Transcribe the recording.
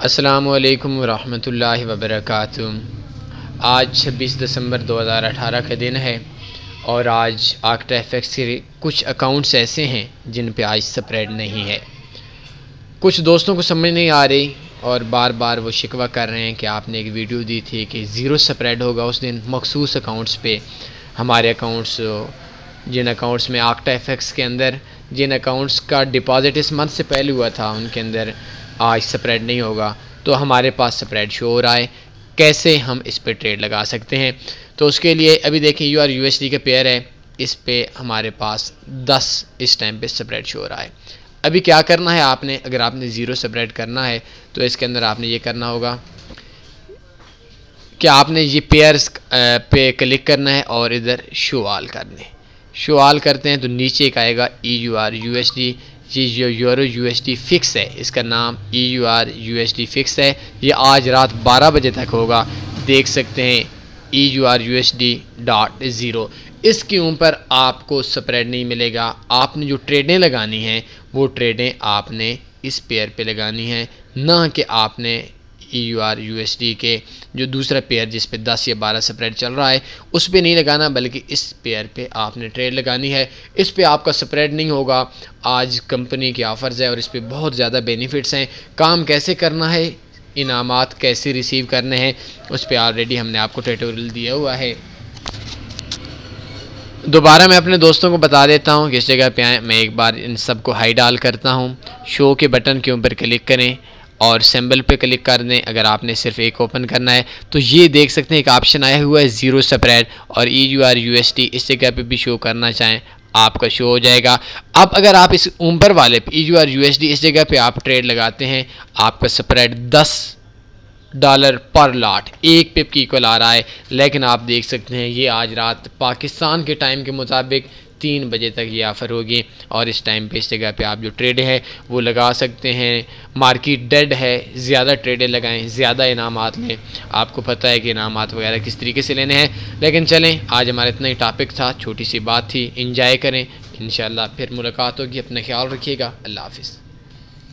अस्सलामुअलैकुम वरहमतुल्लाहि वबरकातुहू। आज 26 दिसंबर 2018 का दिन है और आज आक्टा एफएक्स के कुछ अकाउंट्स ऐसे हैं जिन पे आज स्प्रेड नहीं है। कुछ दोस्तों को समझ नहीं आ रही और बार बार वो शिकवा कर रहे हैं कि आपने एक वीडियो दी थी कि ज़ीरो स्प्रेड होगा उस दिन मखसूस अकाउंट्स पे। हमारे अकाउंट्स, जिन अकाउंट्स में आक्टा एफएक्स के अंदर जिन अकाउंट्स का डिपॉजिट इस मंथ से पहले हुआ था उनके अंदर आज स्प्रेड नहीं होगा, तो हमारे पास स्प्रेड शो हो रहा है। कैसे हम इस पे ट्रेड लगा सकते हैं? तो उसके लिए अभी देखें USD का पेयर है, इस पे हमारे पास 10 इस टाइम पे स्प्रेड शो हो रहा है। अभी क्या करना है आपने, अगर आपने ज़ीरो स्प्रेड करना है तो इसके अंदर आपने ये करना होगा कि आपने ये पेयर्स पे क्लिक करना है और इधर शो ऑल करने। शो ऑल करते हैं तो नीचे एक आएगा EURUSD। ये जो यूरो USD फ़िक्स है, इसका नाम EURUSD फ़िक्स है। ये आज रात 12 बजे तक होगा, देख सकते हैं EURUSD.0। इसके ऊपर आपको स्प्रेड नहीं मिलेगा। आपने जो ट्रेडें लगानी हैं वो ट्रेडें आपने इस पेयर पे लगानी हैं, ना कि आपने EURUSD के जो दूसरा पेयर जिस पे 10 या 12 स्प्रेड चल रहा है उस पे नहीं लगाना, बल्कि इस पेयर पे आपने ट्रेड लगानी है। इस पे आपका स्प्रेड नहीं होगा। आज कंपनी की ऑफ़र्स है और इस पे बहुत ज़्यादा बेनिफिट्स हैं। काम कैसे करना है, इनामात कैसे रिसीव करने हैं, उस पर ऑलरेडी हमने आपको ट्यूटोरियल दिया हुआ है। दोबारा मैं अपने दोस्तों को बता देता हूँ कि इस जगह पे आएँ। मैं एक बार इन सब को हाई डाल करता हूँ। शो के बटन के ऊपर क्लिक करें और सिंबल पे क्लिक कर दें। अगर आपने सिर्फ एक ओपन करना है तो ये देख सकते हैं एक ऑप्शन आया हुआ है ज़ीरो स्प्रेड, और EURUSD इस जगह पे भी शो करना चाहें आपका शो हो जाएगा। अब अगर आप इस ऊपर वाले EURUSD इस जगह पे आप ट्रेड लगाते हैं, आपका स्प्रेड $10 पर लॉट, एक पिप की इक्वल आ रहा है। लेकिन आप देख सकते हैं ये आज रात पाकिस्तान के टाइम के मुताबिक 3 बजे तक ये ऑफ़र होगी और इस टाइम पे इस जगह पे आप जो ट्रेड है वो लगा सकते हैं। मार्केट डेड है, ज़्यादा ट्रेडें लगाएं, ज़्यादा इनामात लें। आपको पता है कि इनामात वगैरह किस तरीके से लेने हैं। लेकिन चलें, आज हमारा इतना ही टॉपिक था, छोटी सी बात थी। इंजॉय करें, इंशाल्लाह फिर मुलाकात होगी। अपना ख्याल रखिएगा। अल्लाह हाफ़िज़।